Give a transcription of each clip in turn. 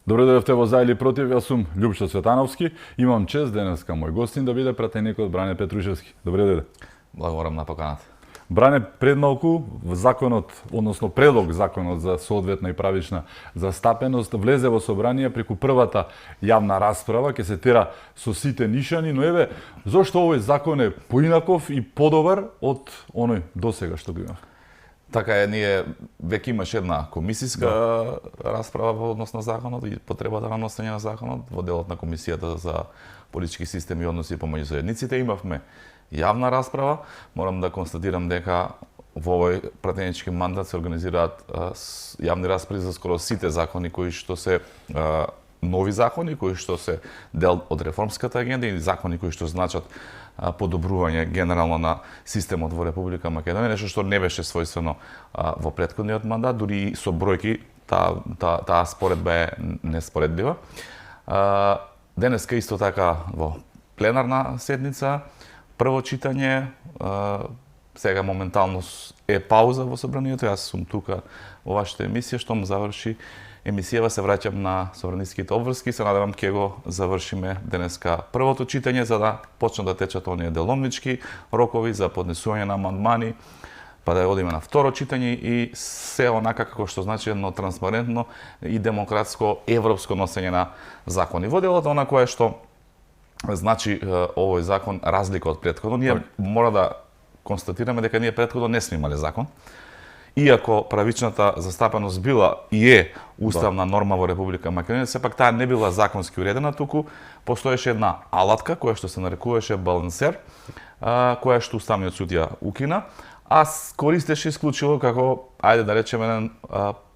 Добро дојдовте во За или против, јас сум Љупчо Цветановски. Имам чест денеска мој гостин да биде пратеник од Бране Петрушевски. Добро дојде. Благодарам на поканата. Бране, пред малку законот, односно предлог законот за соодветна и правична застапеност влезе во собрание преку првата јавна расправа, ќе се тера со сите нишани, но еве зошто овој закон е поинаков и подобар од оној досега што го имав? Така е, ние веќе имаше една комисиска расправа во однос на законот и потребата на носење на законот во делот на комисијата за политички системи и односи помеѓу заедниците. Имавме јавна расправа. Морам да констатирам дека во овој пратенички мандат се организираат јавни расправи за скоро сите закони кои што се нови закони, кои што се дел од реформската агенда и закони кои што значат подобрување генерално на системот во Република Македонија, нешто што не беше својствено во претходниот мандат, дури и со бројки таа споредба е неспоредлива. Денеска исто така во пленарна седница, прво читање, сега моментално е пауза во собранието, јас сум тука во вашата емисија, штом заврши емисијава се враќам на собраниските обврски, се надевам ќе го завршиме денеска првото читање за да почнат да течат оние деломнички рокови за поднесување на амандмани, па да одиме на второ читање и се онака како што значи едно транспарентно и демократско европско носење на закони. Во делот она кое што значи овој закон разлика од претходно, ние мора да констатираме дека ние претходно не сме имале закон. Иако правичната застапеност била и е уставна норма во Република Македонија, сепак таа не била законски уредена, туку постоеше една алатка која што се нарекуваше балансер, која што уставниот суд ја укина, а користеше исклучиво како, ајде да речеме, еден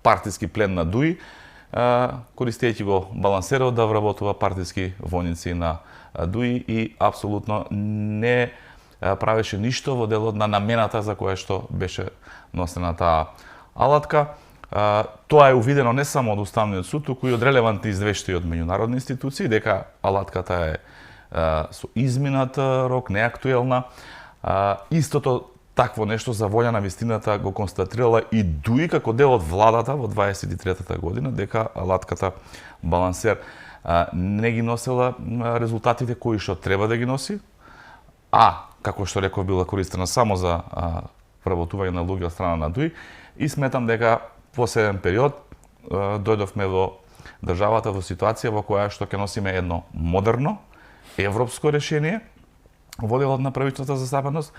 партиски плен на ДУИ, користејќи го балансерот да вработува партиски војници на ДУИ и апсолутно не правеше ништо во делот на намената за која што беше носена таа алатка. Тоа е увидено не само од Уставниот суд, туку и од релевантни извештаи од меѓународни институции, дека алатката е со изминат рок, неактуелна. Истото такво нешто за волја на вистината го констатирала и ДУИ како дел од владата во 23-та година, дека алатката балансер не ги носела резултатите кои што треба да ги носи, како што реков, била користена само за вработување на луѓе од страна на ДУИ, и сметам дека во следен период дојдовме во државата во ситуација во која што ќе носиме едно модерно европско решение во делот на правичната застапеност.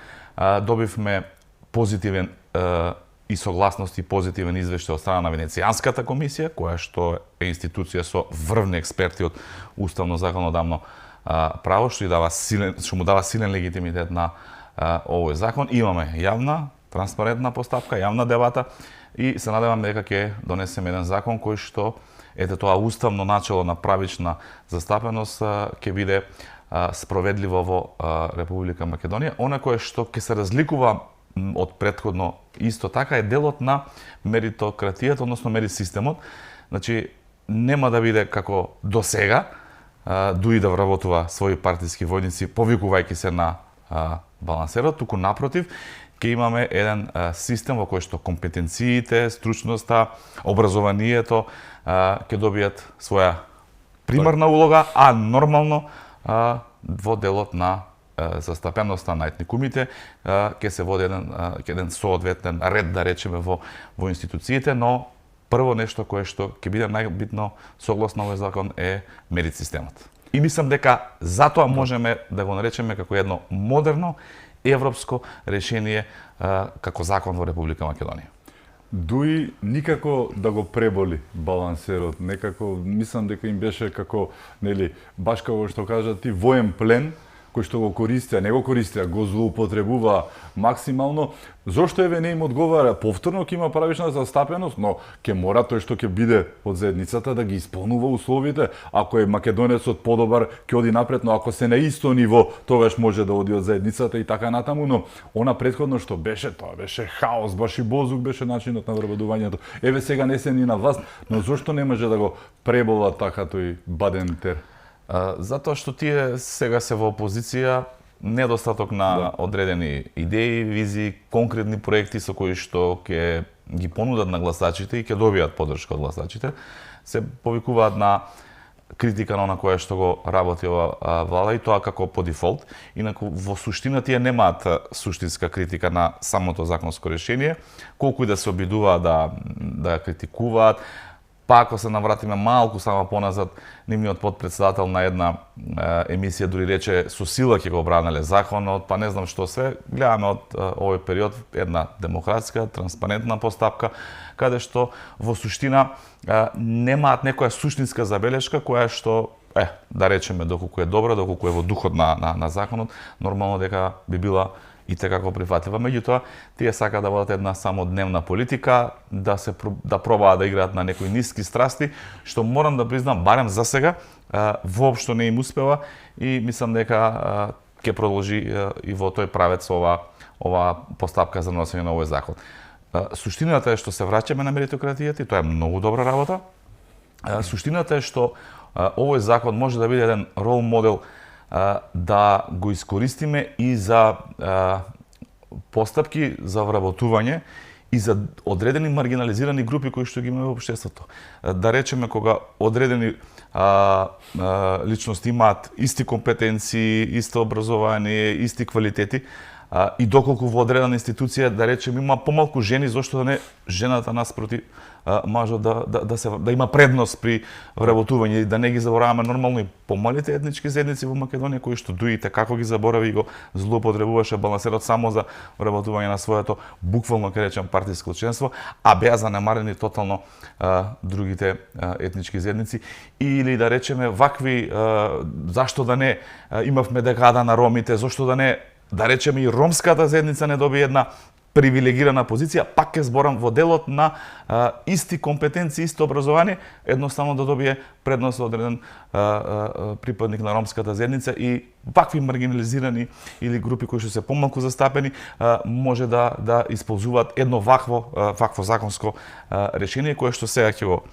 Добивме позитивен и согласност и позитивен извештај од страна на Венецијанската комисија, која што е институција со врвни експерти од уставно законодавно право, што му дава силен легитимитет на овој закон. Имаме јавна, транспарентна постапка, јавна дебата и се надевам дека ќе донесеме еден закон кој што тоа уставно начело на правична застапеност ќе биде спроведливо во Република Македонија. Она кое што ќе се разликува од претходно исто така е делот на меритократијата, односно мерисистемот. Значи нема да биде како досега, ДУИ да вработува своји партиски војници повикувајќи се на балансерот, туку напротив, ќе имаме еден систем во кој што компетенциите, стручноста, образованието ќе добијат своја примарна улога, а нормално во делот на застапеноста на етникумите ќе се води еден соодветен ред, да речеме, во институциите, но прво нешто кое што ќе биде најбитно согласно овој закон е мерит системот. И мислам дека затоа можеме да го наречеме како едно модерно европско решение како закон во Република Македонија. ДУИ никако да го преболи балансерот, некако мислам дека им беше како, нели, баш како што кажа ти, воен плен кој што го користеа, не го користеа, го злоупотребува максимално. Зошто еве не им одговара? Повторно ќе има правична застапеност, но ќе мора тој што ќе биде од заедницата да ги исполнува условите. Ако е македонецот подобар, ќе оди напред, но ако се на исто ниво, тогаш може да оди од заедницата и така натаму, но она претходно што беше, тоа беше хаос, баш и бозук беше начинот на вработувањето. Еве сега не се ни на власт, но зошто не може да го пребола така тој Бадентер? Затоа што тие сега се во опозиција недостаток на одредени идеи, визии, конкретни проекти со кои што ќе ги понудат на гласачите и ќе добијат поддршка од гласачите, се повикуваат на критика на која што го работи ова влада, и тоа како по дефолт. Инаку во суштина тие немаат суштинска критика на самото законско решение, колку и да се обидуваат да критикуваат. Па ако се навратиме малку само поназад, нивниот подпредседател на една емисија дури рече со сила ќе го бранеле законот, па не знам што се. Гледаме од овој период една демократска, транспарентна постапка, каде што во суштина немаат некоја суштинска забелешка која што да речеме доколку е добра, доколку е во духот на законот, нормално дека би била и така прифатлива. Меѓутоа, тие сакаат да водат една само дневна политика, да пробаат да играат на некои ниски страсти, што морам да признам, барем за сега, воопшто не им успева и мислам дека ќе продолжи и во тој правец ова постапка за носење на овој закон. Суштината е што се враќаме на меритократијата и тоа е многу добра работа. Суштината е што овој закон може да биде еден рол модел да го искористиме и за постапки за вработување и за одредени маргинализирани групи кои што ги имаме во општеството. Да речеме, кога одредени личности имаат исти компетенции, исто образование, исти квалитети, и доколку во одредена институција, да речеме, има помалку жени, зошто да не жената наспроти мажот да има предност при вработување и да не ги забораваме нормално и помалите етнички заедници во Македонија, кои што дуите како ги заборави и го злоупотребуваше балансерот само за вработување на своето буквално ќе речем партиско членство, а беа занемарени тотално другите етнички заедници. Или да речеме вакви, зашто да не имавме декада на ромите, зашто да речеме и ромската заедница не доби една привилегирана позиција, пак ќе зборам во делот на исти компетенции, исто образование, едноставно да добие предност одреден припадник на ромската заедница и вакви маргинализирани или групи кои што се помалку застапени може да исползуваат едно вакво законско решение кое што сега ќе го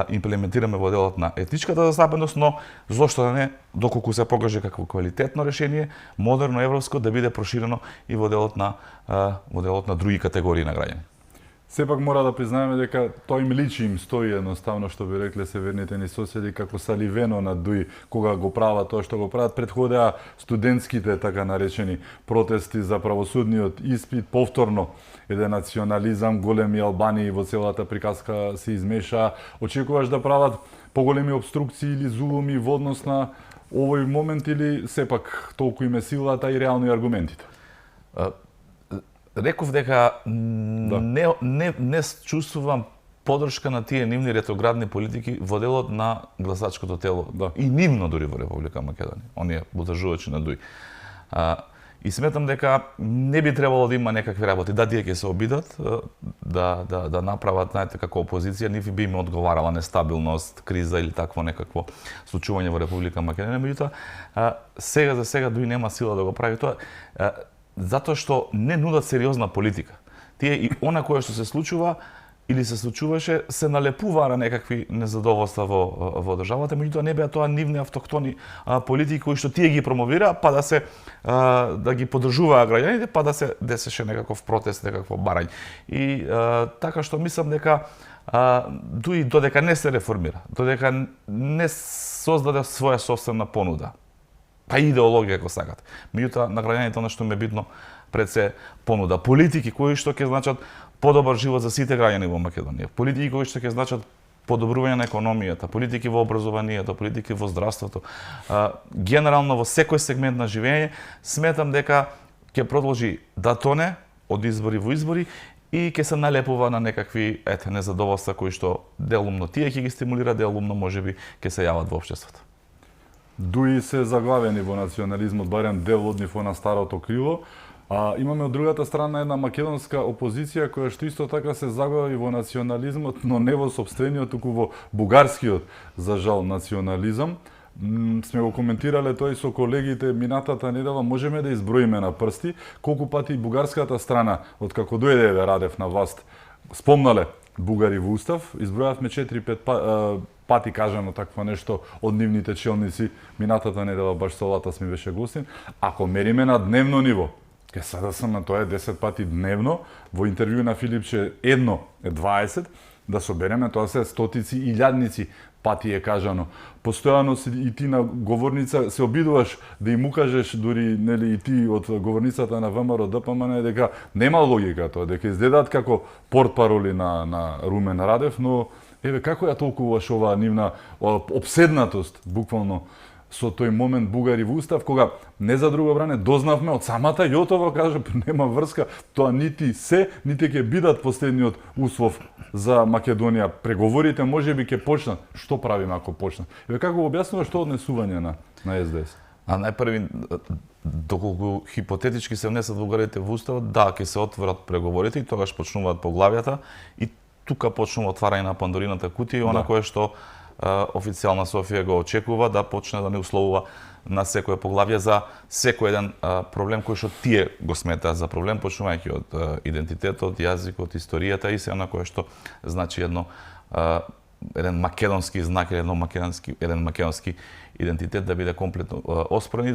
имплементираме во делот на етничката застапеност, но зошто да не, доколку се покаже како квалитетно решение, модерно европско, да биде проширено и во делот на други категории на граѓани. Сепак мора да признаеме дека тоа им личи, им стои едноставно, што би рекле северните ни соседи, како саливено на дуи кога го прават тоа што го прават. Претходеа студентските така наречени протести за правосудниот испит, повторно еден национализам, големи Албании во целата приказка се измеша. Очекуваш да прават поголеми обструкции или зулуми во однос на овој момент или сепак толку им е силата и реално и аргументите? Реков дека не чувствувам поддршка на тие нивни ретроградни политики во делот на гласачкото тело. И нивно дури во Република Македонија. Оние будржувачи на дуи. И сметам дека не би требало да има некакви работи. Да, тие ќе се обидат да направат, знаете, како опозиција, нив би им одговарала нестабилност, криза или такво некакво случување во Република Македонија. Меѓутоа, сега за сега дуи нема сила да го прави тоа. Затоа што не нудат сериозна политика. Тие и она кое што се случува или се случуваше, се налепува на некакви незадоволства во државата, меѓутоа не беа тоа нивни автохтони политики кои што тие ги промовира, па да ги поддржуваа граѓаните, па да се десеше некаков протест, некакво барање. И така што мислам дека додека не се реформира, додека не создаде своја собствена понуда, па идеологија ако сакат. Меѓутоа на граѓаните она што ме битно пред се понуда политики кои што ќе значат подобар живот за сите граѓани во Македонија, политики кои што ќе значат подобрување на економијата, политики во образованието, политики во здравството, генерално во секој сегмент на живење, сметам дека ќе продолжи да тоне од избори во избори и ќе се налепува на некакви незадоволства кои што делумно тие ќе ги стимулира, делумно можеби ќе се јават во општеството. Дуи се заглавени во национализмот, барем дел од нив на старото крило. Имаме од другата страна една македонска опозиција која што исто така се заглави во национализмот, но не во сопствениот, туку во бугарскиот, за жал, национализам. Сме го коментирале тој со колегите минатата недела, можеме да изброиме на прсти колку пати бугарската страна, откако дојде Радев на власт, спомнале бугари во устав, избројавме 4-5 пати кажано такво нешто од нивните челници, минатата недела баш со Латас ми беше гостин. Ако мериме на дневно ниво, ке сада сам на тоа е 10 пати дневно, во интервју на Филипче едно е 20, да собереме, тоа се стотици и илјадници пати е кажано. Постојано и ти на говорница се обидуваш да им укажеш, дури нели и ти од говорницата на ВМРО ДПМН, дека нема логика тоа, дека изгледаат како портпароли на Румен Радев, но еве како ја толкуваш оваа нивна обседнатост буквално со тој момент бугари во устав, кога не за друго бране дознавме од самата Јотова, каже нема врска, тоа нити се, нити ќе бидат последниот услов за Македонија. Преговорите можеби ќе почнат. Што правиме ако почнат? Еве како го објаснуваш тоа однесување на СДС? А најпрви, доколку хипотетички се внесат бугарите во уставот, да, ќе се отворат преговорите и тогаш почнуваат поглавјата и тука почнува отварање на Пандорината кутија и она кое што официјална Софија го очекува да почне да не условува на секое поглавје за секој еден проблем кој што тие го сметаат за проблем, почнувајќи од идентитетот, јазикот, историјата и се на кое што значи еден македонски знак или еден македонски идентитет да биде комплетно оспорен и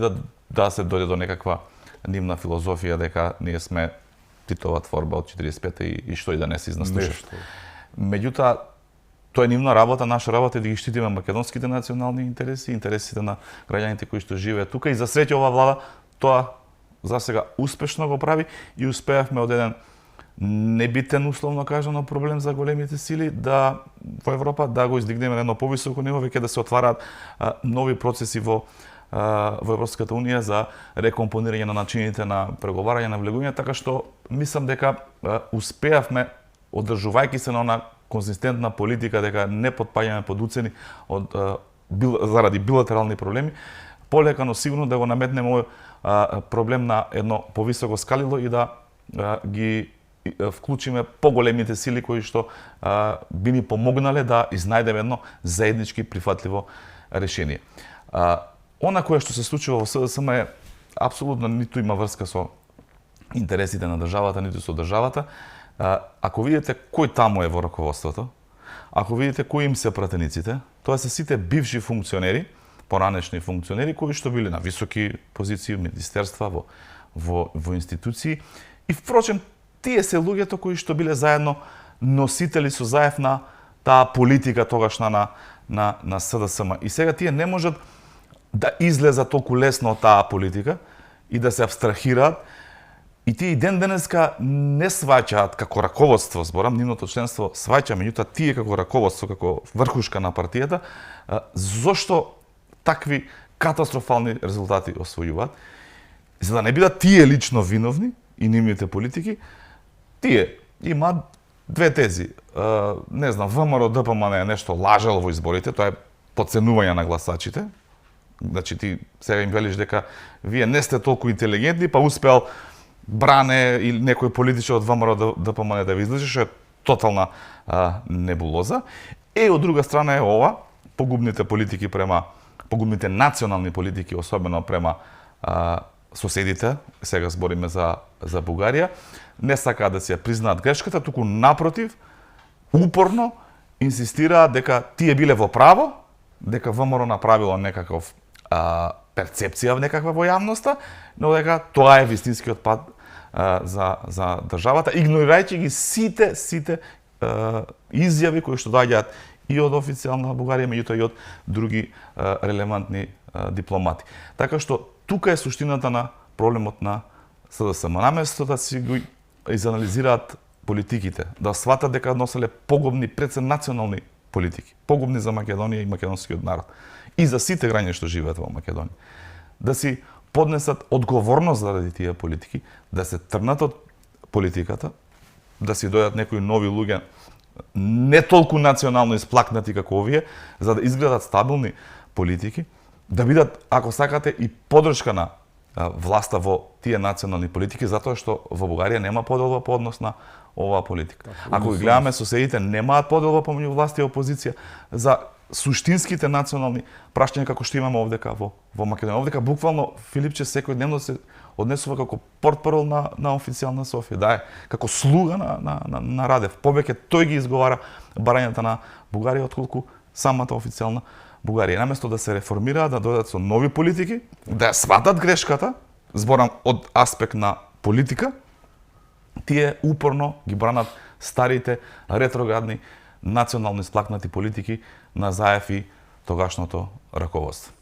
да се дојде до некаква нивна филозофија дека ние сме Титова творба од 45-та и што и да не се изнаслушаш. Меѓутоа, тоа е нивна работа, наша работа е да ги штитиме македонските национални интереси, интересите на граѓаните кои што живеат тука и за среќа ова влада тоа за сега успешно го прави и успеавме од еден небитен условно кажано проблем за големите сили да во Европа да го издигнеме на едно повисоко ниво, веќе да се отвараат нови процеси во Европската унија за рекомпонирање на начините на преговарање на влегување, така што мислам дека успеавме одржувајќи се на она конзистентна политика дека не потпаѓаме под уцени заради билатерални проблеми, полека но сигурно да го наметнеме овој проблем на едно повисоко скалило и да ги вклучиме поголемите сили кои што би ни помогнале да изнајдеме едно заеднички прифатливо решение. Она кое што се случува во СДСМ е апсолутно ниту има врска со интересите на државата, ниту со државата. Ако видите кој таму е во раководството, ако видите кои им се пратениците, тоа се сите бивши функционери, поранешни функционери кои што биле на високи позиции во министерства, во институции и впрочем тие се луѓето кои што биле заедно носители со заев на таа политика тогашна на СДСМ. И сега тие не можат да излезат толку лесно од таа политика и да се абстрахираат. И тие и ден денеска не сваќаат како раководство, зборам, нивното членство сваќа, меѓутоа тие како раководство, како врхушка на партијата, зошто такви катастрофални резултати освојуваат. За да не бидат тие лично виновни и нивните политики, тие имаат две тези. Не знам, ВМРО ДПМН е нешто лажал во изборите, тоа е подценување на гласачите. Значи ти сега им велиш дека вие не сте толку интелигентни, па успеал Бране или некој политичар од ВМРО ДПМН да ви излежи, што е тотална небулоза. Од друга страна е ова, погубните политики погубните национални политики, особено према соседите, сега збориме за Бугарија, не сакаат да си ја признаат грешката, туку напротив, упорно инсистираат дека тие биле во право, дека ВМРО направило некаков перцепција некаква во јавноста, но дека тоа е вистинскиот пат за државата, игнорирајќи ги сите изјави кои што доаѓаат и од официјална Бугарија, меѓутоа и од други релевантни дипломати. Така што тука е суштината на проблемот на СДСМ. Наместо да си го изанализираат политиките, да сватат дека носеле погубни пред се национални политики, погубни за Македонија и македонскиот народ и за сите граѓани што живеат во Македонија. Да си поднесат одговорност заради тие политики, да се тргнат од политиката, да си дојдат некои нови луѓе не толку национално исплакнати како овие, за да изгледат стабилни политики, да бидат, ако сакате, и поддршка на власта во тие национални политики, затоа што во Бугарија нема поделба по однос на оваа политика. Ако ги гледаме, соседите немаат поделба помеѓу власт и опозиција за суштинските национални прашања како што имаме овдека во Македонија. Овдека буквално Филипче секојдневно се однесува како портпарол на официјална Софија, да е како слуга на Радев. Повеќе тој ги изговара барањата на Бугарија отколку самата официјална Бугарија. Наместо да се реформираат, да дојдат со нови политики, да сватат грешката, зборам од аспект на политика, тие упорно ги бранат старите, ретроградни, национално исплакнати политики на Заев и тогашното раководство.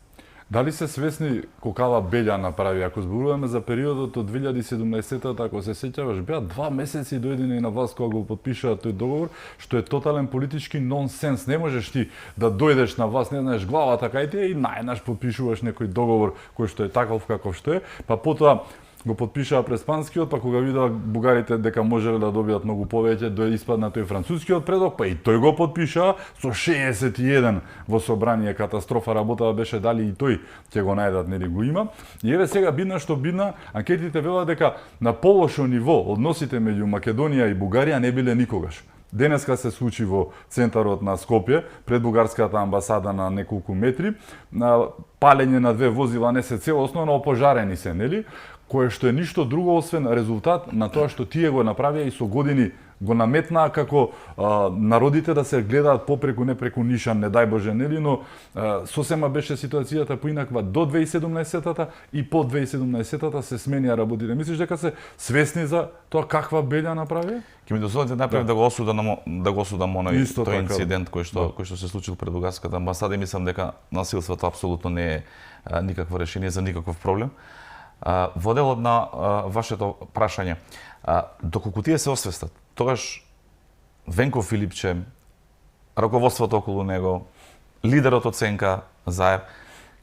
Дали се свесни какава Белја направи? Ако зборуваме за периодот од 2017-та, ако се сеќаваш, беа 2 месеци дојдени на власт кога го подпишаа тој договор, што е тотален политички нонсенс. Не можеш ти да дојдеш на власт, не знаеш главата кај ти и најнаш подпишуваш некој договор кој што е таков каков што е, па потоа го подпишаа Преспанскиот, па кога видаа бугарите дека можеле да добијат многу повеќе, испадна тој францускиот предлог, па и тој го подпишаа со 61 во собрание. Катастрофа, работава беше дали и тој ќе го најдат, нели го има. И еве сега бидна што бидна, анкетите велат дека на полошо ниво односите меѓу Македонија и Бугарија не биле никогаш. Денеска се случи во центарот на Скопје, пред бугарската амбасада на неколку метри, на палење на 2 возила не се целосно, но опожарени се, нели? Кое што е ништо друго освен резултат на тоа што тие го направија и со години го наметнаа како народите да се гледаат попреку, не преку нишан, не дај Боже, нели, но сосема беше ситуацијата поинаква до 2017-та и по 2017-та се сменија работите. Мислиш дека се свесни за тоа каква Белја направи? Ќе ми дозволите најпред да го осудам оној тој инцидент кој што се случил пред бугарската амбасада и мислам дека насилството апсолутно не е никакво решение за никаков проблем. Во делот на вашето прашање, доколку тие се освестат, тогаш Венко Филипче, раководството околу него, лидерот од Сенка Заев,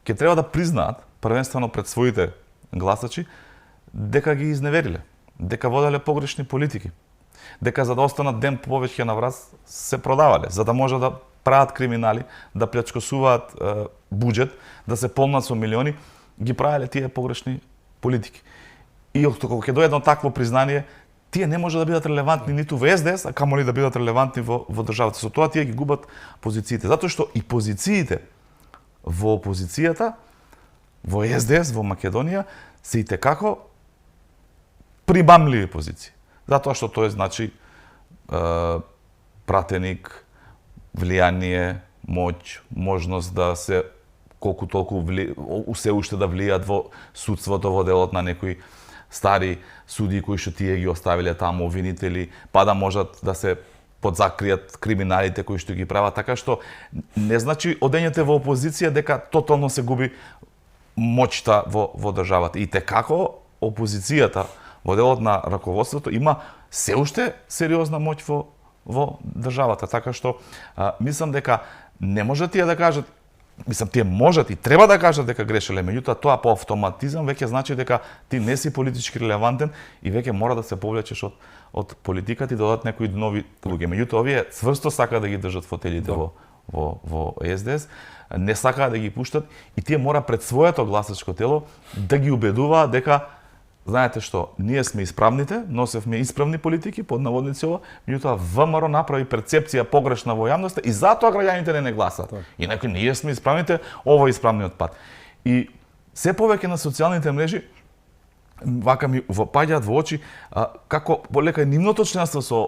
ќе треба да признаат, првенствено пред своите гласачи, дека ги изневериле, дека воделе погрешни политики, дека за да останат ден повеќе на власт се продавале, за да може да прават криминали, да плячкосуваат буџет, да се полнат со милиони, ги правеле тие погрешни политики. И кога ќе дојде едно такво признание, тие не може да бидат релевантни ниту во СДС, а камоли да бидат релевантни во државата. Со тоа тие ги губат позициите. Затоа што и позициите во опозицијата, во СДС, во Македонија, се итекако прибамливи позиции. Затоа што тоа значи пратеник, влијание, моќ, можност да се колку толку се уште да влијат во судството, во делот на некои стари суди кои што тие ги оставиле таму обвинители, па да можат да се подзакријат криминалите кои што ги прават, така што не значи одењето во опозиција дека тотално се губи моќта во државата. И текако опозицијата во делот на раководството има се уште сериозна моќ во државата, така што мислам дека не може тие да кажат. Мислам, тие можат и треба да кажат дека грешеле, меѓутоа тоа по автоматизам веќе значи дека ти не си политички релевантен и веќе мора да се повлечеш од политиката и додат некои нови луѓе. Меѓутоа овие цврсто сакаат да ги држат фотелите во СДС, не сакаат да ги пуштат и тие мора пред своето гласачко тело да ги убедуваат дека знаете што, ние сме исправните, носевме исправни политики, под наводници ова, меѓутоа ВМРО направи перцепција погрешна во јавноста и затоа граѓаните не гласаат. Инаку ние сме исправните, ова е исправниот пат. И се повеќе на социјалните мрежи вака ми вопаѓаат во очи како полека нивното членство се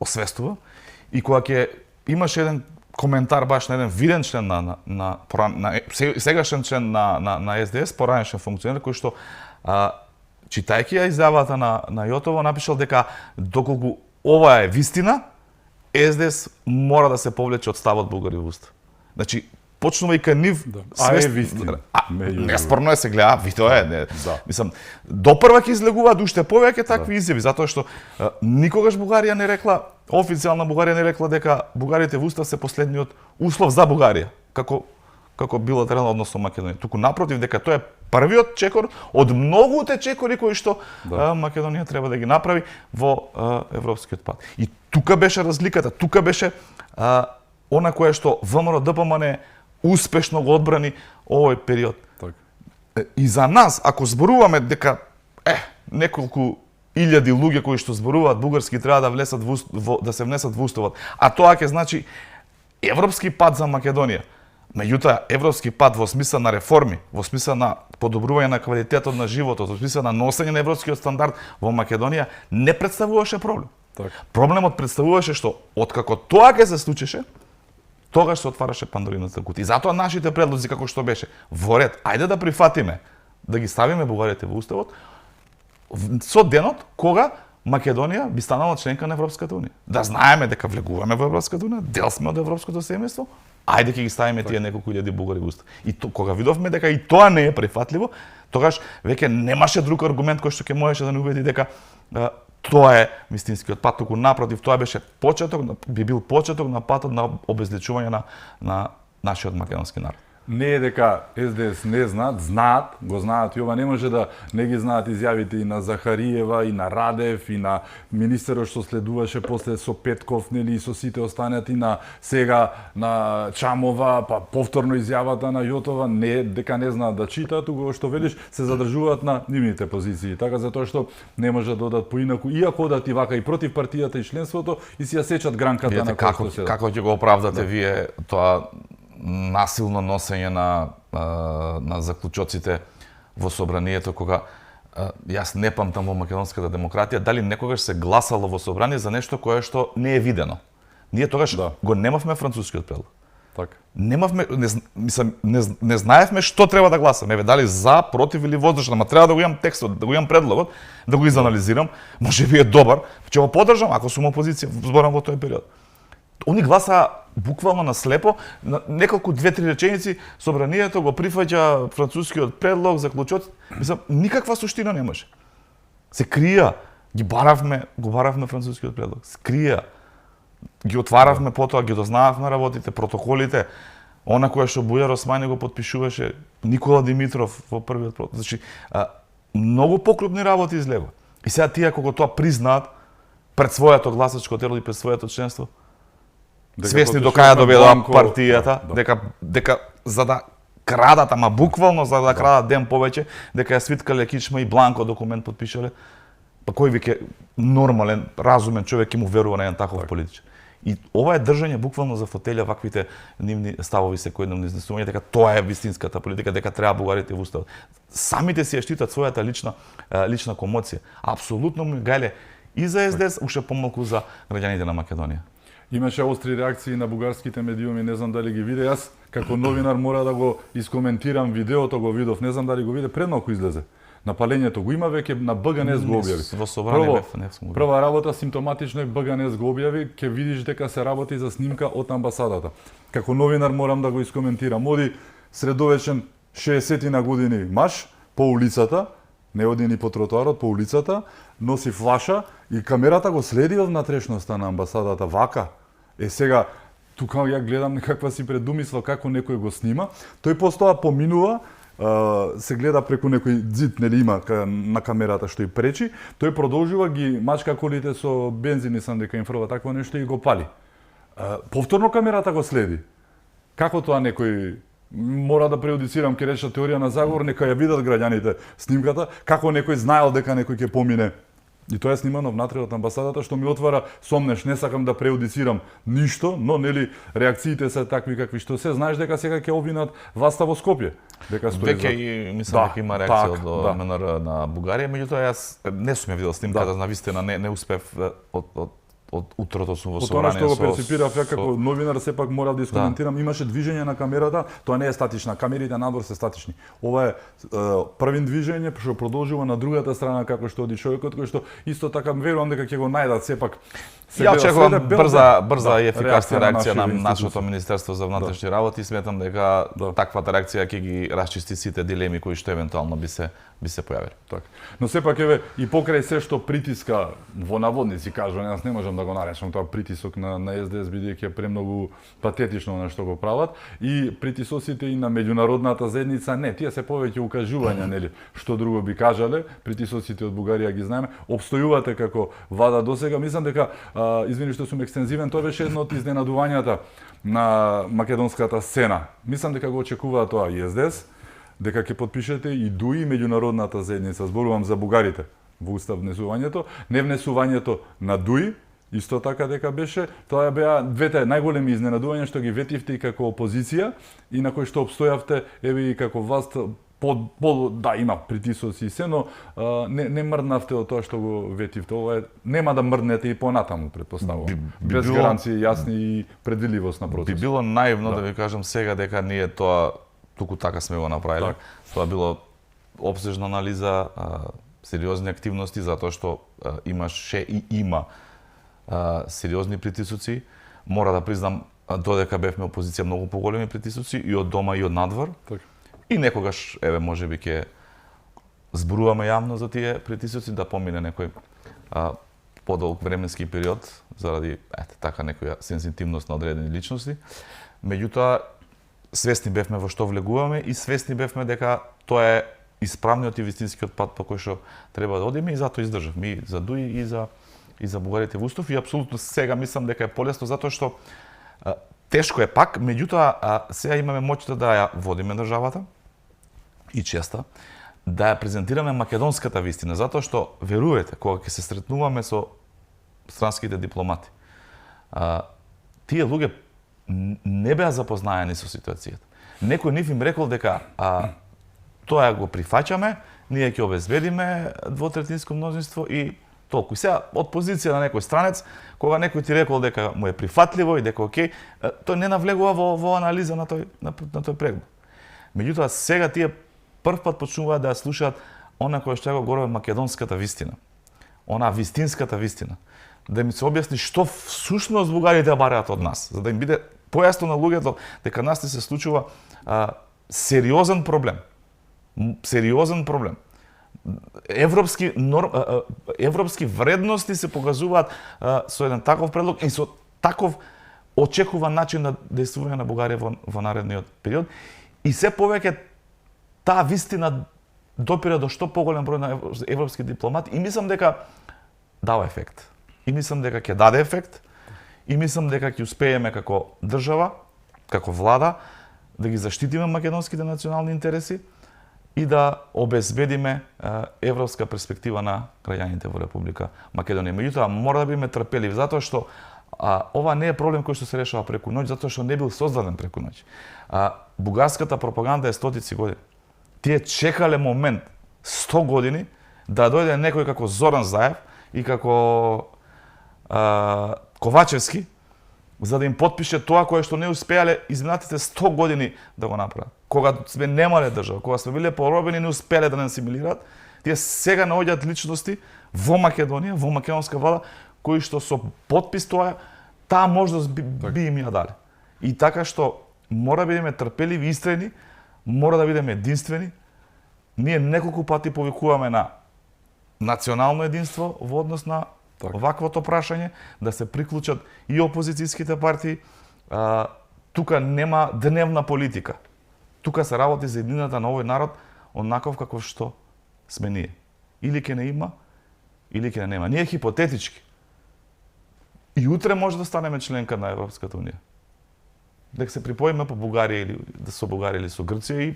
освестува и кога ќе имаш еден коментар баш на еден виден член на сегашен член на СДС, поранешен функционер кој што читајќи ја изјавата на Јотово, напишал дека доколку ова е вистина, СДС мора да се повлече од ставот Бугари во уста. Значи, почнува и кај нив... е вистина. Неспорно е се гледа, тоа е. Мислам, допрва ќе излегуваат уште повеќе такви изјави, затоа што никогаш Бугарија не рекла, официјална Бугарија не рекла дека бугарите во уста се последниот услов за Бугарија, како билатерален однос со Македонија. Туку напротив, дека тоа е првиот чекор од многуте чекори кои што Македонија треба да ги направи во европскиот пат. И тука беше разликата, тука беше она кое што ВМРО ДПМН успешно го одбрани овој период. И за нас, ако зборуваме дека неколку илјади луѓе кои што зборуваат бугарски треба да влесат да се внесат во уставот, а тоа ќе значи европски пат за Македонија. Меѓутоа, европски пат во смисла на реформи, во смисла на подобрување на квалитетот на животот, во смисла на носење на европскиот стандард во Македонија не представуваше проблем. Проблемот представуваше што откако тоа ќе се случише, тогаш се отвараше Пандорината кутија. И затоа нашите предлози како што беше во ред, ајде да прифатиме, да ги ставиме бугарите во уставот со денот кога Македонија би станала членка на Европската унија. Да знаеме дека влегуваме во Европската унија, дел сме од европското семејство, ајде ќе ги ставиме тие неколку илјади бугари во устав. И кога видовме дека и тоа не е прифатливо, тогаш веќе немаше друг аргумент кој што ќе можеше да не убеди дека тоа е вистинскиот пат, туку напротив, тоа беше би бил почеток на патот на обезличување на нашиот македонски народ. Не е дека СДС не знаат, го знаат и ова не може да не ги знаат изјавите и на Захариева, и на Радев, и на министерот што следуваше после со Петков, нели, и со сите останати, на сега на Чамова, па повторно изјавата на Јотова, не дека не знаат да читаат, туку што велиш се задржуваат на нивните позиции, така затоа што не може да одат поинаку, иако одат и вака и против партијата и членството и си ја сечат гранката на кој што се. Како ќе го оправдате вие тоа насилно носење на заклучоците во собранието, кога јас не памтам во македонската демократија дали некогаш се гласало во собрание за нешто кое што не е видено. Ние тогаш го немавме францускиот предлог. Така. Немавме, не знаевме што треба да гласаме. Еве дали за, против или воздржан, ама треба да го имам текстот, да го имам предлогот, да го изанализирам, можеби е добар, ќе го поддржам ако сум опозиција, зборам во тој период. Они гласаа буквално на слепо, на неколку 2-3 реченици, собранието го прифаќа францускиот предлог, заклучоците, мислам, никаква суштина немаше. Се крија, го баравме францускиот предлог, се крија, ги отваравме потоа, ги дознававме работите, протоколите, она која што Бујар Османи го потпишуваше, Никола Димитров во првиот протокол. Значи, многу покрупни работи излегува. И сега тие кога тоа признаат пред своето гласачко тело и пред своето членство, свесни до каја доведува партијата, дека за да крадат, ама буквално за да крадат ден повеќе, дека ја свиткале кичма и бланко документ потпишале, па кој веќе нормален, разумен човек ќе му верува на еден таков политичар. И ова е држање буквално за фотелја, ваквите нивни ставови секојдневно изнесување, дека тоа е вистинската политика, дека треба бугарите во уставот. Самите си ја штитат својата лична комоција. Апсолутно му гајле и за СДС, уште помалку за граѓаните на Македонија. Имаше остри реакции на бугарските медиуми, не знам дали ги виде. Јас како новинар мора да го искоментирам видеото, го видов, не знам дали го виде, пред малку излезе. Напалењето го има веќе на БГНС го објави. Прва работа симптоматично е БГНС го објави, ќе видиш дека се работи за снимка од амбасадата. Како новинар морам да го искоментирам. Оди средовечен 60 години маж по улицата, не оди ни по тротоарот, по улицата, носи флаша и камерата го следи од внатрешноста на амбасадата вака. Сега, тука ја гледам некаква си предумисла како некој го снима, тој постоа поминува, се гледа преку некој ѕид, нели има на камерата што и пречи, тој продолжува ги мачка колите со бензин, сам дека инфрова такво нешто и го пали. Повторно камерата го следи. Како тоа некој мора да преюдицирам, ке рече теорија на заговор, нека ја видат граѓаните снимката, како некој знаел дека некој ќе помине. И тоа е снимано внатре од амбасадата, што ми отвара сомнеш, не сакам да преюдицирам ништо, но нели реакциите се такви какви што се, знаеш дека сега ќе обвинат власта во Скопје. Дека стои веќе и мислам дека има реакција од МНР на Бугарија, меѓутоа јас не сум ја видел снимката, навистина не успев од утрото сум во собрание. Тоа што го перципирав ја како новинар, сепак морав да искоментирам, имаше движење на камерата, тоа не е статична, камерите надвор се статични. Ова е првин движење што продолжува на другата страна како што оди човекот, кој што исто така верувам дека ќе го најдат сепак. Ја очекувам брза и ефикасна реакција на нашето Министерство за внатрешни работи и сметам дека таквата реакција ќе ги расчисти сите дилеми кои што евентуално би се појавиле. Така. Но сепак еве и покрај се што притиска во наводници кажувам, јас не можам да го наречам тоа притисок на СДС бидејќи е премногу патетично на што го прават и притисоците и на меѓународната заедница не, тие се повеќе укажувања, нели, што друго би кажале, притисоците од Бугарија ги знаеме, обстојувате како влада досега, мислам дека извини што сум екстензивен, тоа беше едно од изненадувањата на македонската сцена. Мислам дека го очекуваа тоа и СДС, дека ќе потпишете и ДУИ меѓународната заедница, зборувам за бугарите во устав внесувањето, не внесувањето на ДУИ, исто така дека беше, тоа беа двете најголеми изненадувања што ги ветивте и како опозиција и на кои што обстојавте еве и како власт да, има притисоци и се, но не мрднавте од тоа што го ветивте. Ова нема да мрднете и понатаму, претпоставувам. Без гаранции јасни и предвидливост на процесот. Би било наивно да ви кажам сега дека ние тоа туку така сме го направиле. Тоа било опсежна анализа, сериозни активности, затоа што имаше и има сериозни притисоци. Мора да признам, додека бевме опозиција, многу поголеми притисоци и од дома и од надвор. Така. И некогаш, можеби ќе зборуваме јавно за тие притисоци, да помине некој подолг временски период заради така некоја сензитивност на одредени личности. Меѓутоа, свесни бевме во што влегуваме и свесни бевме дека тоа е исправниот и вистинскиот пат по кој што треба да одиме и затоа издржавме и за ДУИ и за бугарите во устав и апсолутно сега мислам дека е полесно затоа што тешко е пак, меѓутоа сега имаме моќта да ја водиме државата и честа да ја презентираме македонската вистина, затоа што верувате кога ќе се сретнуваме со странските дипломати, тие луѓе не беа запознаени со ситуацијата. Некој нив им рекол дека тоа го прифаќаме, ние ќе обезбедиме двотретинско мнозинство и толку. Сега, од позиција на некој странец, кога некој ти рекол дека му е прифатливо и дека окей, тој не навлегува во анализа на тој преглед. Меѓутоа, сега тие прв пат почнуваат да ја слушаат она која што го говори македонската вистина. Она вистинската вистина. Да ми се објасни што всушност бугарите бараат од нас, за да им биде појасно на луѓето дека нас не се случува сериозен проблем. Сериозен проблем. Европски вредности се покажуваат со еден таков предлог и со таков очекуван начин на действување на Бугарија во наредниот период. И се повеќе таа вистина допира до што поголем број на европски дипломати и мислам дека дава ефект. И мислам дека ќе даде ефект и мислам дека ќе успееме како држава, како влада да ги заштитиме македонските национални интереси и да обезбедиме европска перспектива на граѓаните во Република Македонија. Меѓутоа, мора да биме трпеливи, затоа што ова не е проблем кој што се решава преку ноќ, затоа што не бил создаден преку ноќ. Бугарската пропаганда е стотици години. Тие чекале момент 100 години да дојде некој како Зоран Заев и како Ковачевски за да им потпише тоа кое што не успеале изминатите 100 години да го направат. Кога сме немале држава, кога сме биле поробени, не успеале да не асимилираат, тие сега наоѓаат личности во Македонија, во македонска влада, кои што со потпис таа можност би им ја дале. И така што мора да бидеме трпеливи, истрени, мора да бидеме единствени. Ние неколку пати повикуваме на национално единство во однос на ваквото прашање, да се приклучат и опозицијските партии. Тука нема дневна политика. Тука се работи за едината на овој народ, онаков каков што сме ние. Или ќе не има, или ќе не нема. Ние хипотетички. И утре може да станеме членка на Европската унија. Дека се припоиме по Бугарија или да со Бугарија или со Грција и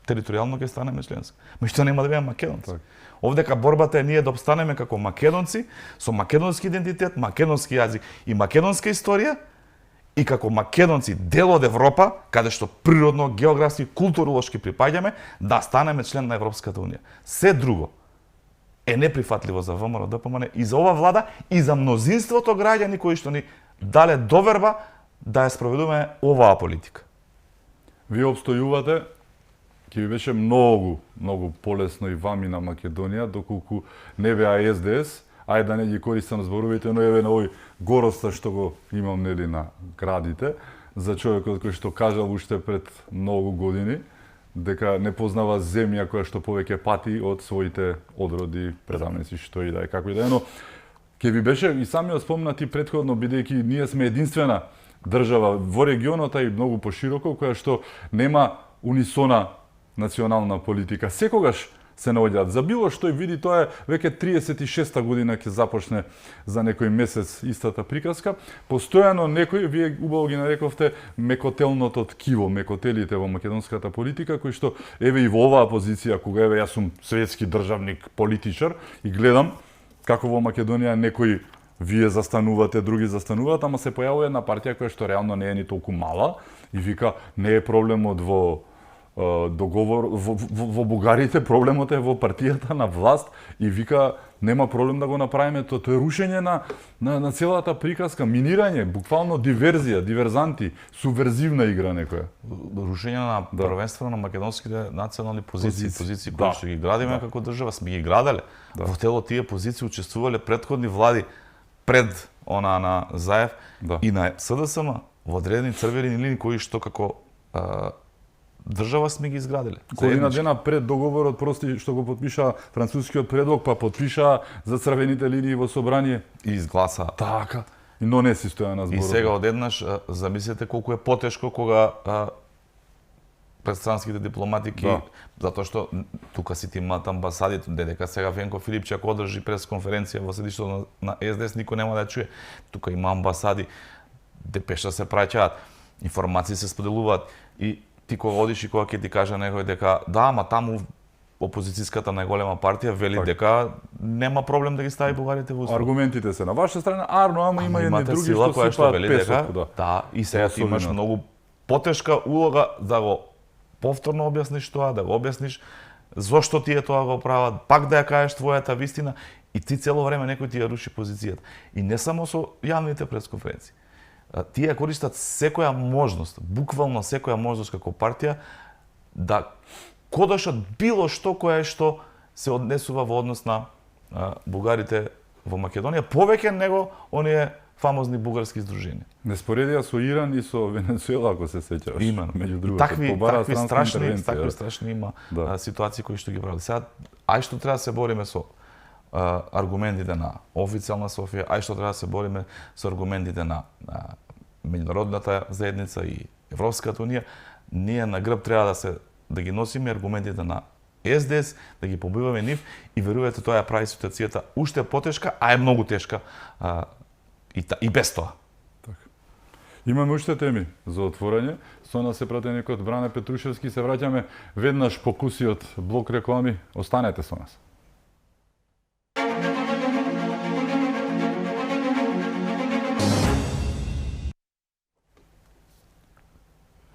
територијално ќе станеме членска. Меѓутоа нема да бидеме македонци. Овдека борбата е ние да обстанеме како македонци со македонски идентитет, македонски јазик и македонска историја и како македонци дел од Европа, каде што природно, географски, културолошки припаѓаме, да станеме член на Европската унија. Се друго е неприфатливо за ВМРО ДПМН и за ова влада и за мнозинството граѓани кои што ни дале доверба да ја спроведуваме оваа политика. Вие обстојувате, ќе ви беше многу полесно и вами на Македонија, доколку не беа СДС, ајде да не ги користам зборовите, но еве на овој гороста што го имам нели на градите, за човекот кој што кажал уште пред многу години, дека не познава земја која што повеќе пати од своите одроди, предамници, што и да е, како и да е, но ќе ви беше и самиот спомнати претходно, бидејќи ние сме единствена држава во регионот и многу пошироко, која што нема унисона национална политика. Секогаш се наоѓаат за било што и види, тоа е веќе 36-та година ќе започне за некој месец истата приказка. Постојано некој, вие убаво ги нарековте, мекотелното ткиво, мекотелите во македонската политика, кои што еве и во оваа позиција, кога еве јас сум светски државник, политичар и гледам како во Македонија некои вие застанувате, други застануваат, ама се појавува една партија која што реално не е ни толку мала и вика не е проблемот во договор во бугарите, проблемот е во партијата на власт и вика нема проблем да го направиме тоа е рушење на целата приказка, минирање, буквално диверзија, диверзанти, субверзивна игра некоја. Рушење на првенствено на македонските национални позиции кои што ги градиме како држава, сме ги граделе. Во тело тие позиции учествувале претходни влади пред она на Заев и на СДСМ во одредени црвени линии кои што како држава сме ги изградиле. Година дена пред договорот, прости, што го подпиша францускиот предлог, па подпиша за црвените линии во собрание и изгласа. Така. Но не си стоја на зборот. И сега одеднаш замислете колку е потешко кога предстранските дипломатики, затоа што тука сите имаат амбасади, додека сега Венко Филипчак одржи пресконференција во седиштето на СДС, никој нема да чуе. Тука има амбасади, депешта се праќаат, информации се споделуваат и ти кога одиш и кога ќе ти кажа некој дека да, ама таму опозицијската најголема партија вели дека нема проблем да ги стави бугарите во устав. Аргументите се на ваша страна, ама има едни други што сипаат песок. Да, и сега ти имаш многу потешка улога да го повторно објасниш тоа, да го објасниш зошто тие тоа го прават, пак да ја кажеш твојата вистина и ти цело време некој ти ја руши позицијата. И не само со јавните пресконференции. Тие користат секоја можност, буквално секоја можност како партија да кодашат било што кое што се однесува во однос на бугарите во Македонија, повеќе него оние фамозни бугарски здруженија. Не споредија со Иран и со Венецуела, ако се сеќаваш. Именно. Меѓу другото, такви страшни има ситуации кои што ги прават. Сега ај што треба да се бориме со аргументите на официјална Софија, ај што треба да се бориме со аргументите на меѓународната заедница и Европската унија, ние на грб треба да ги носиме аргументите на СДС, да ги побиваме нив и верувате тоа ја прави ситуацијата уште потешка, а е многу тешка и без тоа. Имаме уште теми за отворање. Со нас се пратеникот Бране Петрушевски, се враќаме веднаш по кусиот блок реклами. Останете со нас.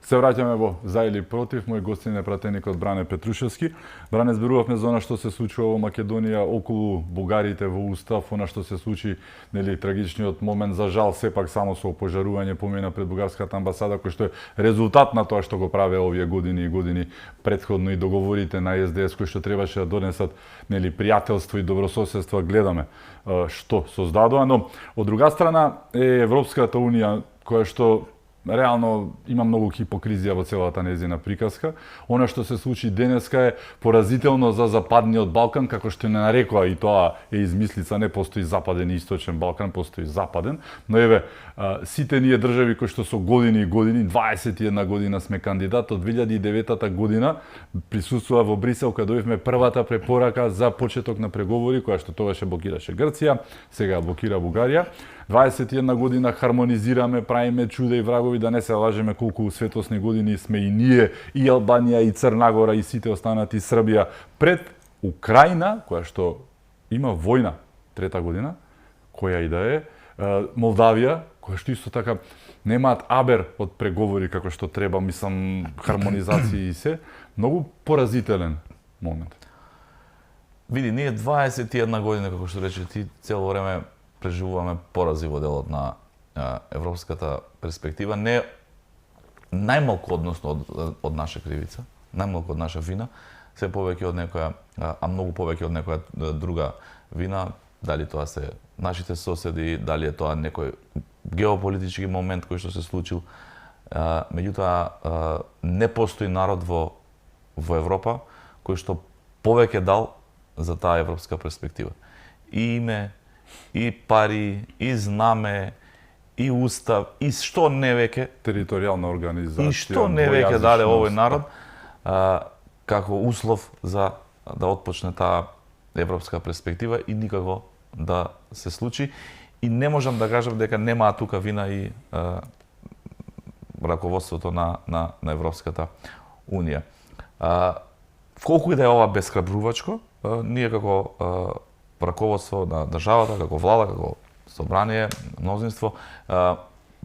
Се враќаме во За или против. Мој гостин е пратеникот Бране Петрушевски. Бране, зборувавме за она што се случува во Македонија околу бугарите во устав, она што се случи, нели, трагичниот момент, за жал сепак само со опожарување помина пред бугарската амбасада, кој што е резултат на тоа што го праве овие години и години претходно и договорите на СДС кои што требаше да донесат, нели, пријателство и добрососедство, гледаме што создадоа, но од друга страна е Европската унија која што реално има многу хипокризија во целата нејзина приказка. Она што се случи денеска е поразително за Западниот Балкан, како што не нарекува, и тоа е измислица, не постои Западен и Источен Балкан, постои Западен, но еве, сите ние држави кои што со години и години, 21 година сме кандидат, од 2009 година присуствува во Брисел, кога добивме првата препорака за почеток на преговори, која што тогаш блокираше Грција, сега блокира Бугарија. 21 година хармонизираме, правиме чуда и врагови, да не се лажеме колку светосни години сме и ние, и Албанија, и Црна Гора, и сите останати, Србија, пред Украина, која што има војна трета година, која и да е, Молдавија, која што исто така немаат абер од преговори како што треба, мислам, хармонизација и се, многу поразителен момент. Види, ние 21 година, како што рече ти, цело време преживуваме порази во делот на европската перспектива, не најмалку односно од наша кривица, најмалку од наша вина, се повеќе од некоја, а многу повеќе од некоја друга вина, дали тоа се нашите соседи, дали е тоа некој геополитички момент кој што се случил. Меѓутоа, не постои народ во Европа кој што повеќе дал за таа европска перспектива. И име, и пари, и знаме, и устав, и што не веќе, територијална организација, и што не веќе даде овој народ како услов за да отпочне таа европска перспектива и никако да се случи. И не можам да кажам дека немаа тука вина и раководството на Европската унија. Колку и да е ова безхрабрувачко, ние како раководство на државата, како влада, како собрание, мнозинство,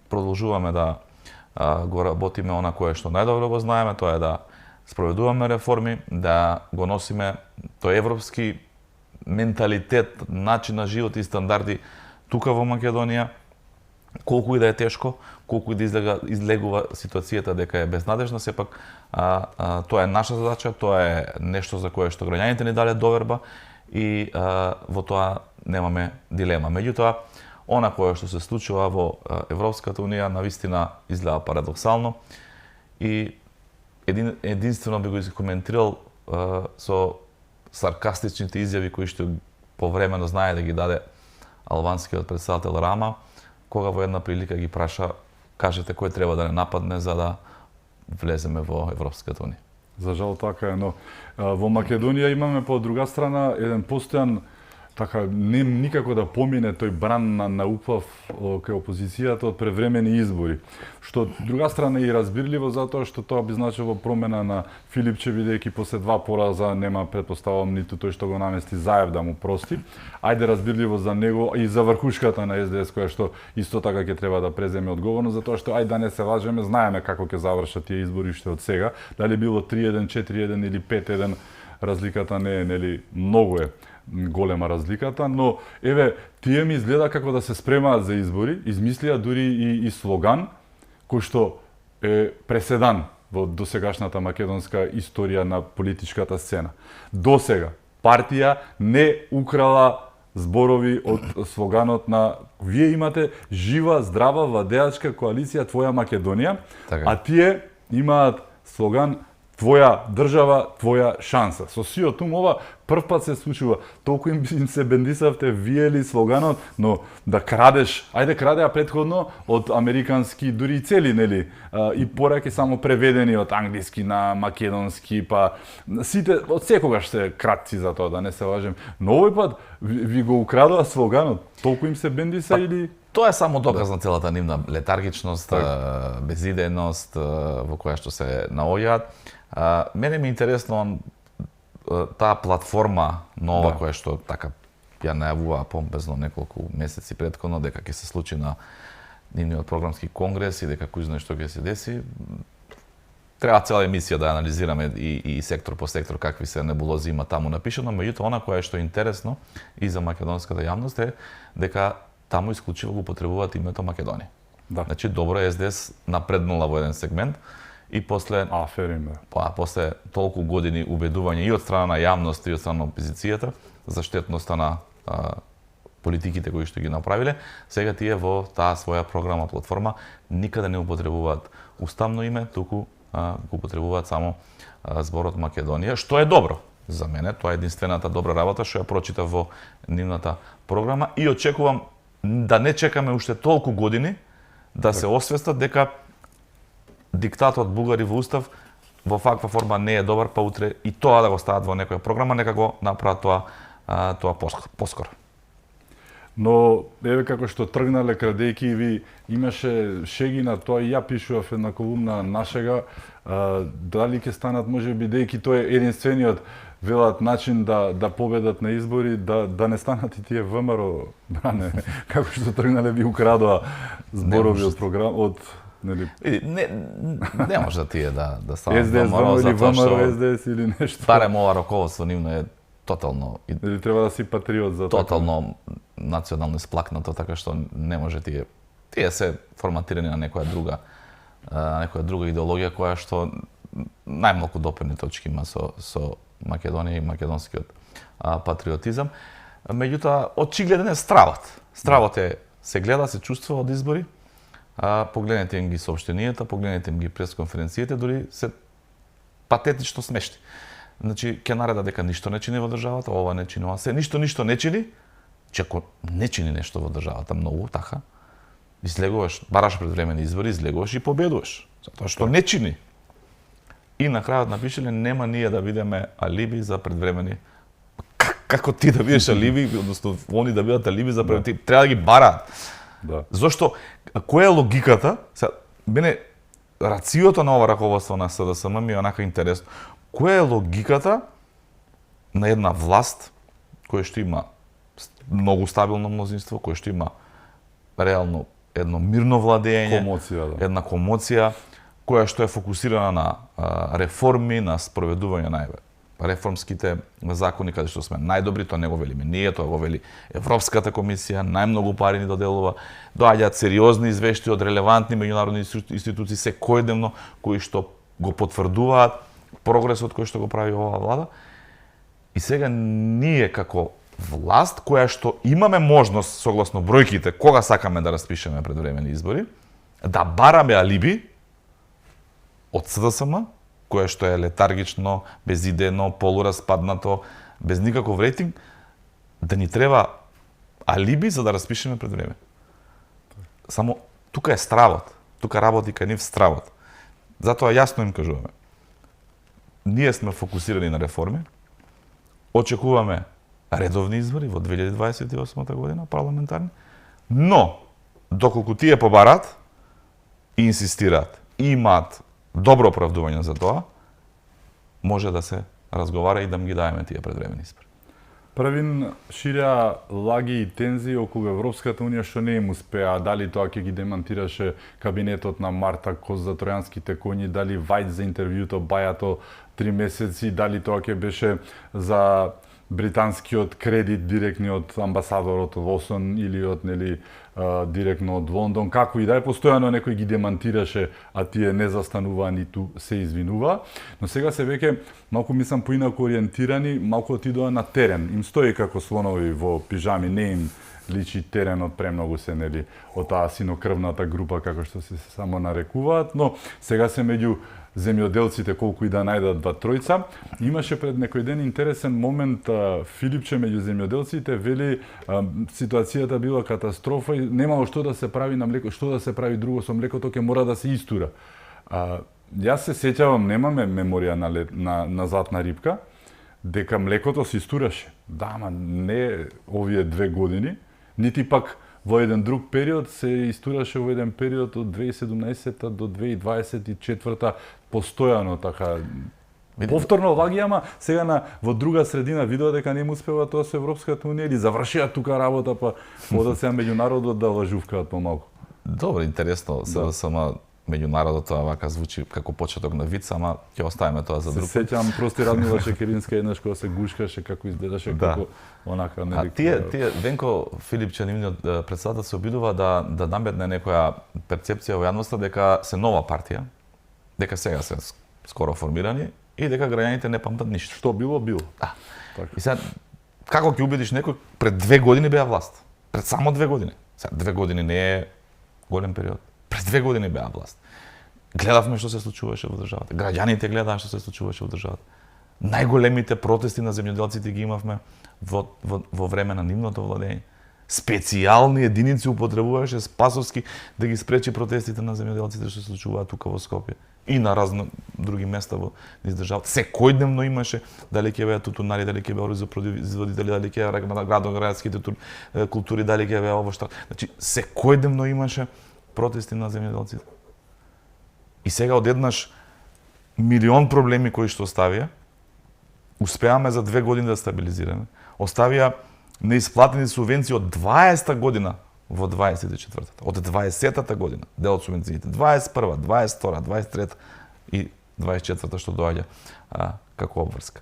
продолжуваме да го работиме она кое што најдобро го знаеме, тоа е да спроведуваме реформи, да го носиме тој европски менталитет, начин на живот и стандарди тука во Македонија, колку и да е тешко, колку и да излегува ситуацијата дека е безнадежна, сепак тоа е наша задача, тоа е нешто за кое што граѓаните ни дале доверба и во тоа немаме дилема. Меѓутоа, она кое што се случува во Европската унија навистина изгледа парадоксално и единствено би го коментирал со саркастичните изјави кои што повремено знае да ги даде албанскиот претседател Рама, кога во една прилика ги праша, кажете кој треба да не нападне за да влеземе во Европската унија. За жал така е, но во Македонија имаме по друга страна еден постојан така не никако да помине тој бран на уплав кај опозицијата од превремени избори, што од друга страна е и разбирливо затоа што тоа би значило промена на Филипче, бидејќи после 2 пораза нема, претпоставувам, ниту тој што го намести Заев да му прости. Ајде разбирливо за него и за врхушката на СДС која што исто така ќе треба да преземе одговорност, затоа што ајде да не се лажеме, знаеме како ќе завршат тие избори уште од сега, дали било 3-1, 4-1 или 5-1, разликата не е, нели, многу е голема разликата, но еве тие ми изгледа како да се спремаат за избори, измислија дури и слоган кој што е преседан во досегашната македонска историја на политичката сцена. Досега партија не украла зборови од слоганот на вие имате жива, здрава владеачка коалиција Твоја Македонија, а тие имаат слоган Твоја држава, твоја шанса. Со сиот ум ова прв пат се случува. Толку им се бендисавте виели слоганот, но да крадеш, ајде крадеа претходно од американски, дури и цели, нели, и пораки само преведени од англиски на македонски, па сите од секогаш се кратци за тоа, да не се лажем. Но овој пат ви го украдоа слоганот. Толку им се бендиса или тоа е само доказ на целата нивна летаргичност, безидејност во која што се наоѓаат. Мене ми е интересно таа платформа нова која што така ја најавува помпезно неколку месеци претходно дека ќе се случи на нивниот програмски конгрес и дека кој знае што ќе се деси. Треба цела емисија да анализираме и сектор по сектор какви се небулози има таму напишано, меѓутоа она кое што е интересно и за македонската јавност е дека таму исклучиво го употребуваат името Македонија. Значи добро СДС напреднала во еден сегмент и после после толку години убедување и од страна на јавност и од страна на опозицијата за штетноста на политиките кои што ги направиле, сега тие во таа своја програма платформа никаде не употребуваат уставно име, туку го употребуваат само зборот Македонија, што е добро. За мене тоа е единствената добра работа што ја прочитав во нивната програма и очекувам да не чекаме уште толку години да се освестат дека диктатот бугари во устав во ваква форма не е добар, па утре и тоа да го стават во некоја програма, нека го направат тоа поскоро. Но еве како што тргнале крадејки ви, имаше шеги на тоа и ја пишував една колумна нашега, дали ќе станат можеби бидејќи тоа е единствениот велат начин да победат на избори, да не станат и тие ВМРО бране, како што тргнале ви украдоа зборови од програм од нели не може да тие да станат ВМРО или ВМРО СДС или нешто. Барем ова раководство нивно е тотално или треба да си патриот за тотално национално сплакнато, така што не може тие се форматирани на некоја друга идеологија која што најмалку допирни точки има со Македонија и македонскиот патриотизам. Меѓутоа очигледен е стравот. Стравот е се гледа, се чувствува од избори. Погледнете им ги соопштенијата, погледнете им ги пресконференциите, дури се патетично смешни. Значи, ќе нареда дека ништо не чини во државата, ова не чини, ова се, ништо не чини, че ако не чини нешто во државата многу, така, излегуваш, бараш предвремени избори, излегуваш и победуваш, затоа што не чини. И на крајот напишале, нема ние да бидеме алиби за предвремени. Како ти да бидеш алиби, односно, они да бидат алиби за предвремени, треба да ги бараат. Зошто, која е логиката, мене, рацијото на ова раководство на СДСМ ми е онака интересно. Која е логиката на една власт која што има многу стабилно мнозинство, која што има реално едно мирно владење, една комоција, која што е фокусирана на реформи, на спроведување на реформските закони, каде што сме најдобри, тоа не го велиме ние, тоа го вели Европската комисија, најмногу пари ни доделува, доаѓаат сериозни извештаи од релевантни меѓународни институции секојдневно, кои што го потврдуваат прогресот кој што го прави оваа влада. И сега ние како власт, која што имаме можност, согласно бројките, кога сакаме да распишеме предвремени избори, да бараме алиби од СДСМ, кое што е летаргично, безидејно, полураспаднато, без никаков рейтинг, да ни треба алиби за да распишеме пред време. Само тука е стравот, тука работи кај нив стравот. Затоа јасно им кажуваме. Ние сме фокусирани на реформи, очекуваме редовни избори во 2028 година, парламентарни, но доколку тие побарат и инсистираат и имаат добро оправдување за тоа, може да се разговара и да ги даеме тие предвремени избори. Правин ширя лаги и тензии околу Европската унија што не им успеа, дали тоа ќе ги демантираше кабинетот на Марта Коз за тројанските коњи, дали Вајд за интервјуто Бајато 3 месеци, дали тоа ќе беше за британскиот кредит директни од амбасадорот од Восон или од директно од Лондон, како и да е, постојано некој ги демантираше, а тие не застануваа ниту се извинуваа. Но сега се веќе малку мислам поинаку ориентирани, малку отидоа на терен. Им стои како слонови во пижами, не им личи теренот премногу се од таа синокрвната група како што се само нарекуваат, но сега се меѓу земјоделците колку и да најдат два тројца. Имаше пред некој ден интересен момент, Филипче меѓу земјоделците вели ситуацијата била катастрофа и немало што да се прави на млеко, што да се прави друго со млекото, ќе мора да се истура. Јас се сеќавам, немаме меморија на златна рибка, дека млекото се истураше. Да, ама не овие 2 години, нити пак во еден друг период се истураше во еден период од 2017 до 2024 постојано така. Повторно ваги, ама сега во друга средина видоа дека не му успева тоа со Европската унија или завршија тука работа, па одат сега меѓународот да лажувкаат помалку. Добро, интересно, сама меѓународот тоа вака звучи како почеток на виц, ама ќе оставиме тоа за друг. Се сеќавам прости Радмила Шекеринска еднаш кога се гушкаше како изгледаше како онака нели. Тие Венко Филипче, нивниот претседател, се обидува да наметне некоја перцепција во јавноста дека се нова партија, дека сега се скоро формирани и дека граѓаните не памтат ништо. Што било. Да. И сега како ќе убедиш некој, пред 2 години беа власт. Пред само 2 години. Сега 2 години не е голем период. Пред 2 години беа власт. Гледавме што се случуваше во државата. Граѓаните гледаа што се случуваше во државата. Најголемите протести на земјоделците ги имавме во време на нивното владење. Специјални единици употребуваше Спасовски да ги спречи протестите на земјоделците што се случуваат тука во Скопје и на разни други места во низ државата. Секојдневно имаше, дали ќе беа тутунари, дали ќе беа производители, дали ќе беа градоградските култури, дали ќе беа ово што. Значи секојдневно имаше протести на земјоделците. И сега одеднаш милион проблеми кои што оставија, успеаме за 2 години да стабилизираме. Оставија неисплатени субвенции од 20-та година во 24-та. Од 20-та година дел од субвенциите. 21-та, 22-та, 23-та и 24-та што доаѓа како обврска.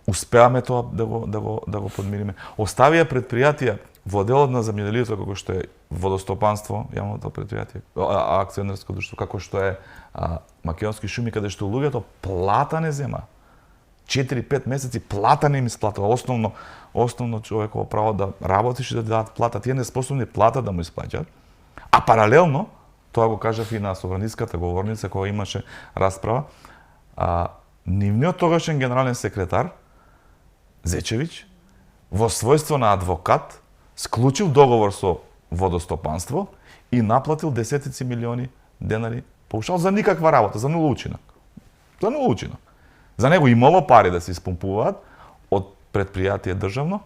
Успеаме тоа да го подмириме. Оставија предпријатија во делот на земјоделието како што е водостопанство, јавното предпријатие, акционерско друштво, како што е Македонски шуми, каде што луѓето плата не зема. 4-5 месеци плата не им исплатува. Основно човеково право да работиш и да дадат плата. Тие не способни плата да му исплаќаат. А паралелно, тоа го кажав и на собраниската говорница кога имаше расправа, нивниот тогашен генерален секретар Зечевиќ во својство на адвокат склучил договор со водостопанство и наплатил десетици милиони денари паушал за никаква работа, за нула учинок. За нула учинок. За него имало пари да се испомпуваат од предпријатие државно,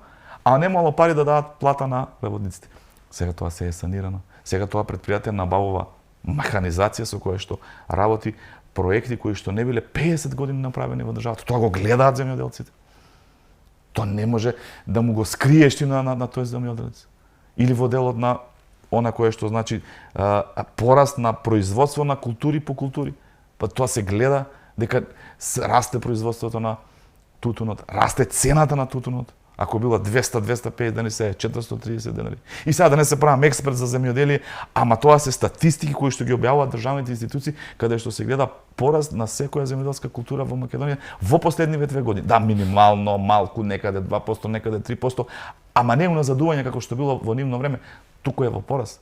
а немало пари да дадат плата на работниците. Сега тоа се е санирано. Сега тоа предпријатие набавува механизација со која што работи проекти кои што не биле 50 години направени во државата. Тоа го гледаат земјоделците. Тоа не може да му го скриеш ти на тој земјоделец. Или во делот на она кое што значи пораст на производство на култури по култури. Па тоа се гледа дека расте производството на тутунот, расте цената на тутунот. Ако било 200-250 денари, се 430 денари. И сега да не се правам експерт за земјоделие, ама тоа се статистики кои што ги објавуваат државните институции, каде што се гледа пораст на секоја земјоделска култура во Македонија во последниве 2 години. Да, минимално, малку, некаде 2%, некаде 3%, ама не уназадување како што било во нивно време, туку е во пораст.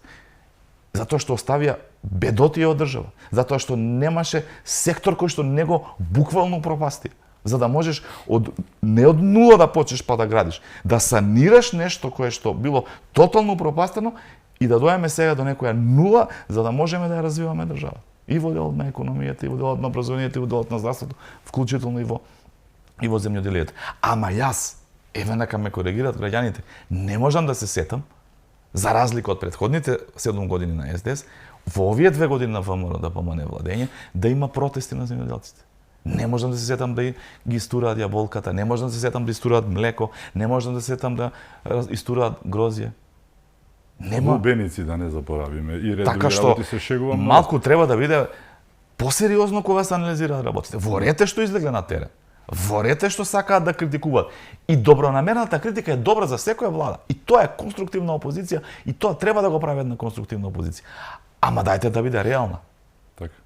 Затоа што оставија бедотија од држава, затоа што немаше сектор кој што него буквално пропасти. За да можеш не од нула да почнеш па да градиш, да санираш нешто кое што било тотално пропастено и да дојдеме сега до некоја нула за да можеме да ја развиваме држава. И во делот на економијата, и во делот на образованието, и во делот на здравството, вклучително и во земјоделието. Ама јас, еве нека ме коригираат граѓаните, не можам да се сетам, за разлика од претходните 7 години на СДС, во овие 2 години на ВМРО ДПМН владење, да има протести на земјоделците. Не можам да се сетам да ги истураат јаболката, не можам да се сетам да истураат млеко, не можам да се сетам да истураат грозје. Нема беници да не заборавиме и редови така што, работи се шегувам. Малку треба да биде посериозно кога се анализираат работите. Ворете што излегле на терен. Ворете што сакаат да критикуваат. И добронамерната критика е добра за секоја влада. И тоа е конструктивна опозиција и тоа треба да го прави една конструктивна опозиција. Ама дајте да биде реална. Така.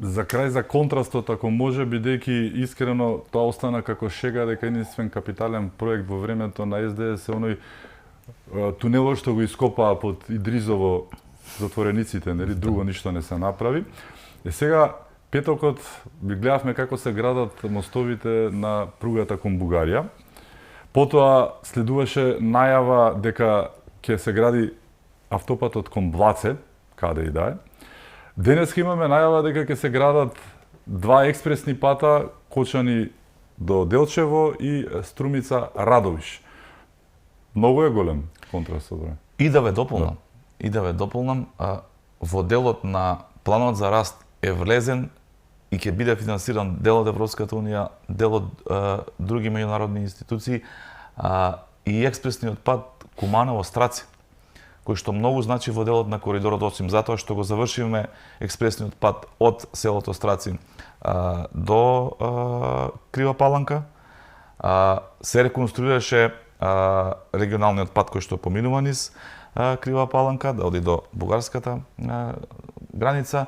За крај за контрастот, ако може, бидејќи искрено тоа остана како шега дека единствен капитален проект во времето на СДС е оној тунелот што го ископаа под Идризово затворениците, нели, друго ништо не се направи. И сега петокот ви гледавме како се градат мостовите на пругата кон Бугарија. Потоа следуваше најава дека ќе се гради автопатот кон Блаце, каде и да е. Денес имаме најава дека ќе се градат 2 експресни пата, Кочани до Делчево и Струмица Радовиш. Многу е голем контрастот. И да ве дополнам, во делот на планот за раст е влезен и ќе биде финансиран дел од Европската унија, дел од други меѓународни институции и експресниот пат Куманово-Страци, кој што многу значи во делот на коридорот 8, затоа што го завршивме експресниот пат од селото Страци до Крива Паланка. Се реконструираше регионалниот пат кој што поминува низ Крива Паланка, да оди до бугарската граница.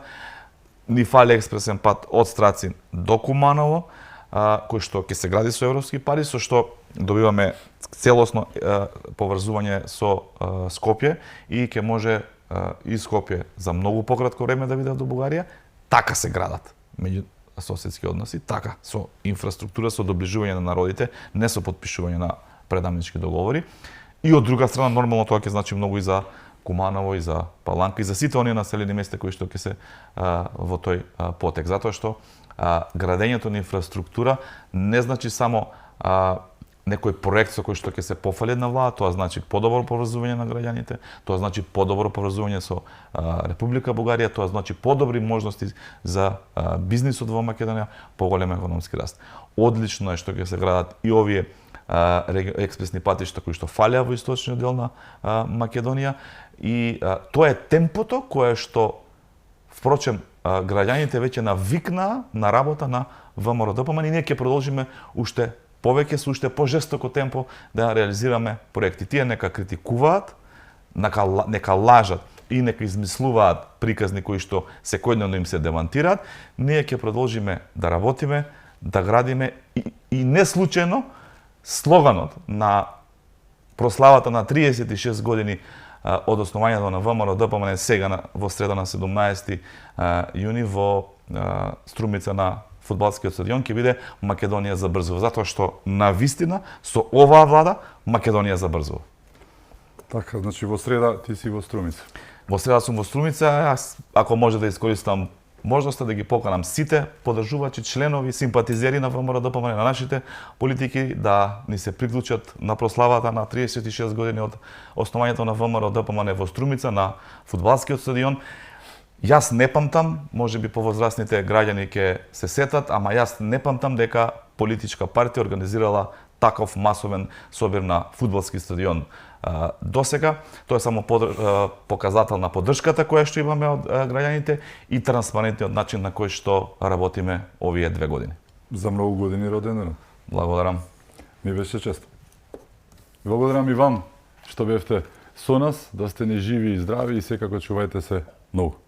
Ни фали експресен пат од Страци до Куманово, кој што ќе се гради со европски пари, со што добиваме целосно поврзување со Скопје и ќе може и Скопје за многу пократко време да биде до Бугарија. Така се градат меѓусоседски односи, така со инфраструктура, со доближување на народите, не со потпишување на предамнички договори. И од друга страна, нормално тоа ќе значи многу и за Куманово, и за Паланка, и за сите оние населени места кои што ќе се во тој потек. Затоа што градењето на инфраструктура не значи само некој проект со кој што ќе се пофали една влада, тоа значи подобро поврзување на граѓаните, тоа значи подобро поврзување со Република Бугарија, тоа значи подобри можности за бизнисот во Македонија, поголем економски раст. Одлично е што ќе се градат и овие експресни патишта кои што фалеа во источниот дел на Македонија и тоа е темпото кое што впрочем граѓаните веќе навикнаа на работа на ВМРО ДПМН и ние ќе продолжиме уште повеќе со уште пожестоко темпо да реализираме проекти. Тие нека критикуваат, нека лажат и нека измислуваат приказни кои што секојдневно им се демантираат. Ние ќе продолжиме да работиме, да градиме и не случајно слоганот на прославата на 36 години од основањето на ВМРО ДПМН сега во среда на 17 јуни во Струмица на фудбалскиот стадион ќе биде Македонија забрзува, затоа што на вистина со оваа влада Македонија забрзува. Така, значи во среда ти си во Струмица. Во среда сум во Струмица, јас ако може да искористам можноста да ги поканам сите поддржувачи, членови, симпатизери на ВМРО ДПМН, на нашите политики да ни се приклучат на прославата на 36 години од основањето на ВМРО ДПМН во Струмица на фудбалскиот стадион. Јас не памтам, можеби повозрастните граѓани ќе се сетат, ама јас не памтам дека политичка партија организирала таков масовен собир на фудбалски стадион досега. Тоа е само показател на поддршката која што имаме од граѓаните и транспарентниот начин на кој што работиме овие 2 години. За многу години роден ден. Благодарам. Ми беше чест. Благодарам и вам што бевте со нас, да сте ни живи и здрави и секако чувајте се многу.